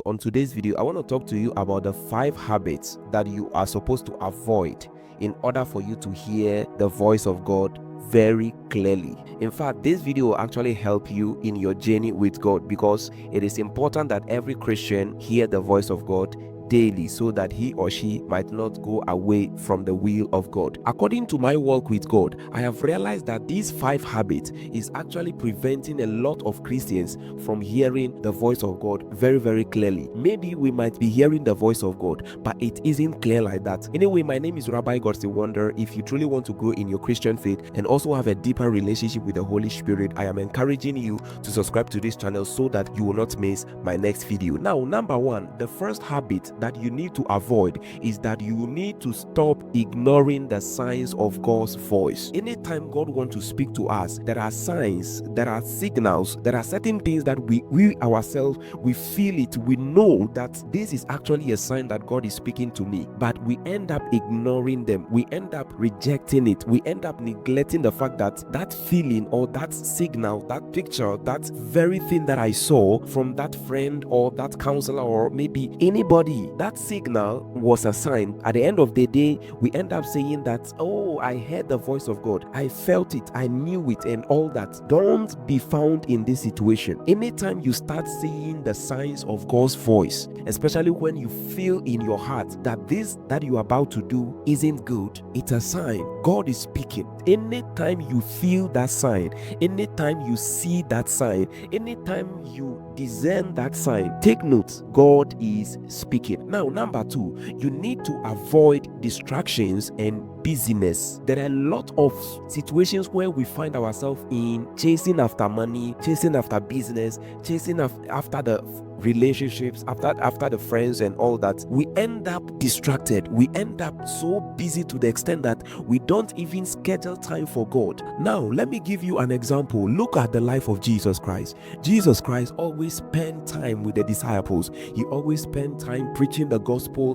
On today's video, I want to talk to you about the 5 habits that you are supposed to avoid in order for you to hear the voice of God very clearly. In fact, this video will actually help you in your journey with God, because it is important that every Christian hear the voice of God daily, so that he or she might not go away from the will of God. According to my walk with God, I have realized that these 5 habits is actually preventing a lot of Christians from hearing the voice of God very clearly. Maybe we might be hearing the voice of God, but it isn't clear like that. Anyway, my name is Rabbi Godson. If you truly want to grow in your Christian faith and also have a deeper relationship with the Holy Spirit, I am encouraging you to subscribe to this channel so that you will not miss my next video. Now, number 1, the first habit that you need to avoid is that you need to stop ignoring the signs of God's voice. Anytime God wants to speak to us, there are signs, there are signals, there are certain things that we ourselves, we feel it, we know that this is actually a sign that God is speaking to me, but we end up ignoring them, we end up rejecting it, we end up neglecting the fact that that feeling or that signal, that picture, that very thing that I saw from that friend or that counselor or maybe anybody, that signal was a sign. At the end of the day, we end up saying that, oh, I heard the voice of God, I felt it, I knew it, and all that. Don't be found in this situation. Anytime you start seeing the signs of God's voice, especially when you feel in your heart that this that you are about to do isn't good, it's a sign God is speaking. Anytime you feel that sign, anytime you see that sign, anytime you discern that sign, take note, God is speaking. Now, number 2, you need to avoid distractions and busyness. There are a lot of situations where we find ourselves in chasing after money, chasing after business, chasing after the relationships, after the friends and all that. We end up distracted, we end up so busy to the extent that we don't even schedule time for God. Now, let me give you an example. Look at the life of Jesus Christ. Jesus Christ always spent time with the disciples. He always spent time preaching the gospel,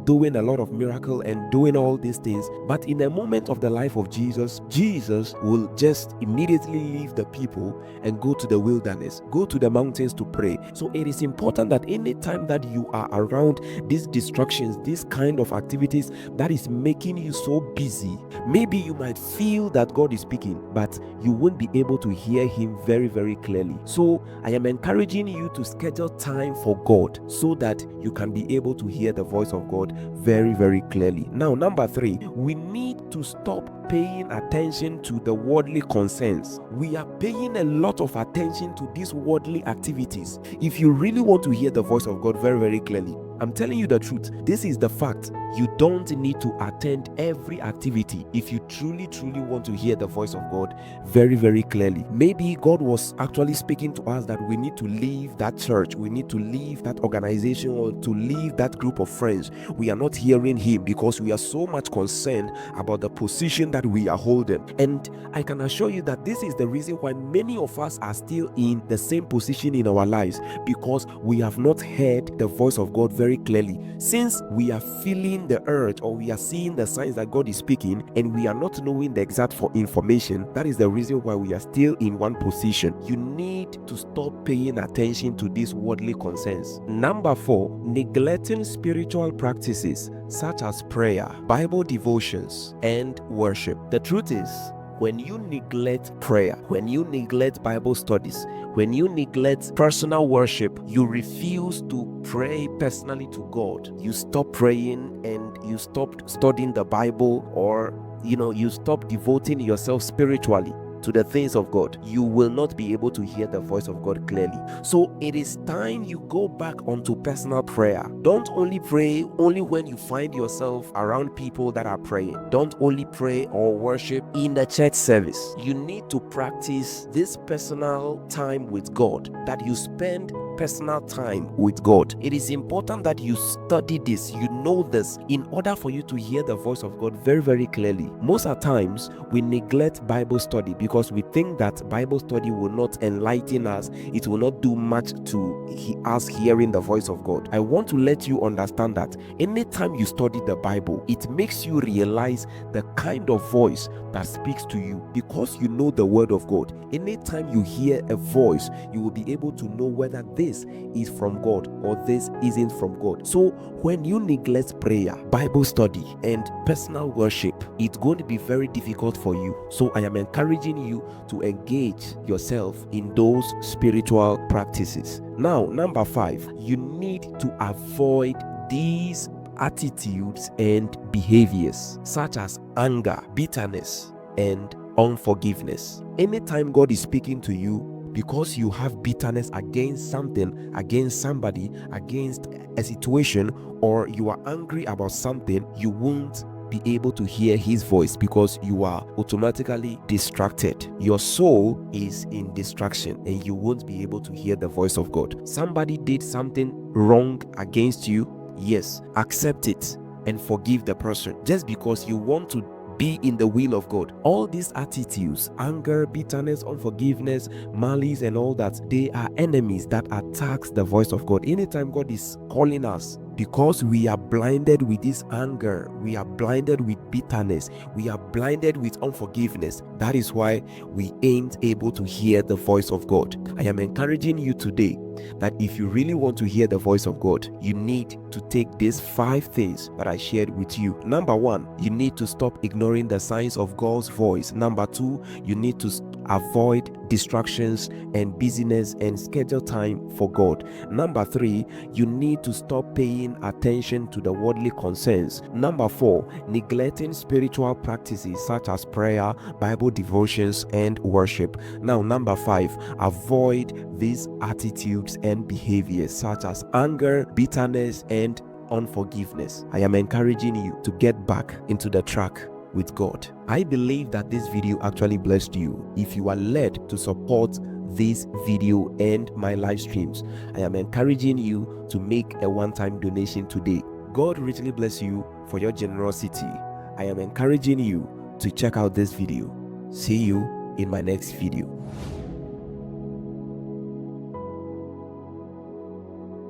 doing a lot of miracle and doing all these things. But in a moment of the life of Jesus, Jesus will just immediately leave the people and go to the wilderness, go to the mountains to pray. So it is important that anytime that you are around these distractions, these kind of activities that is making you so busy, maybe you might feel that God is speaking, but you won't be able to hear him very clearly. So I am encouraging you to schedule time for God so that you can be able to hear the voice of God very clearly. Now, number 3, we need to stop paying attention to the worldly concerns. We are paying a lot of attention to these worldly activities. If you really want to hear the voice of God very clearly, I'm telling you the truth, this is the fact. You don't need to attend every activity if you truly want to hear the voice of God very clearly. Maybe God was actually speaking to us that we need to leave that church, we need to leave that organization, or to leave that group of friends. We are not hearing him because we are so much concerned about the position that we are holding. And I can assure you that this is the reason why many of us are still in the same position in our lives, because we have not heard the voice of God very clearly. Since we are feeling the urge, or we are seeing the signs that God is speaking, and we are not knowing the exact information, that is the reason why we are still in one position. You need to stop paying attention to these worldly concerns. Number 4, neglecting spiritual practices such as prayer, Bible devotions, and worship. The truth is, when you neglect prayer, when you neglect Bible studies, when you neglect personal worship, you refuse to pray personally to God. You stop praying and you stop studying the Bible, or you stop devoting yourself spiritually to the things of God, you will not be able to hear the voice of God clearly. So it is time you go back onto personal prayer. Don't only pray only when you find yourself around people that are praying. Don't only pray or worship in the church service. You need to practice this personal time with God, that you spend personal time with God. It is important that you study this, you know this, in order for you to hear the voice of God very clearly. Most of the times we neglect Bible study because we think that Bible study will not enlighten us, it will not do much to us hearing the voice of God. I want to let you understand that anytime you study the Bible, it makes you realize the kind of voice that speaks to you, because you know the word of God. Anytime you hear a voice, you will be able to know whether this is from God or this isn't from God. So when you neglect prayer, Bible study, and personal worship, it's going to be very difficult for you. So I am encouraging you to engage yourself in those spiritual practices. Now, number 5, you need to avoid these attitudes and behaviors such as anger, bitterness, and unforgiveness. Anytime God is speaking to you, because you have bitterness against something, against somebody, against a situation, or you are angry about something, you won't be able to hear his voice because you are automatically distracted. Your soul is in distraction and you won't be able to hear the voice of God. Somebody did something wrong against you. Yes, accept it and forgive the person, just because you want to be in the will of God. All these attitudes, anger, bitterness, unforgiveness, malice, and all that, they are enemies that attacks the voice of God. Anytime God is calling us, because we are blinded with this anger, we are blinded with bitterness, we are blinded with unforgiveness, that is why we ain't able to hear the voice of God. I am encouraging you today that if you really want to hear the voice of God, you need to take these 5 things that I shared with you. Number 1, you need to stop ignoring the signs of God's voice. Number 2, you need to avoid distractions and busyness and schedule time for God. Number 3, you need to stop paying attention to the worldly concerns. Number 4, neglecting spiritual practices such as prayer, Bible devotions, and worship. Now, number 5, avoid these attitudes and behaviors such as anger, bitterness, and unforgiveness. I am encouraging you to get back into the track with God. I believe that this video actually blessed you. If you are led to support this video and my live streams, I am encouraging you to make a one-time donation today. God richly bless you for your generosity. I am encouraging you to check out this video. See you in my next video.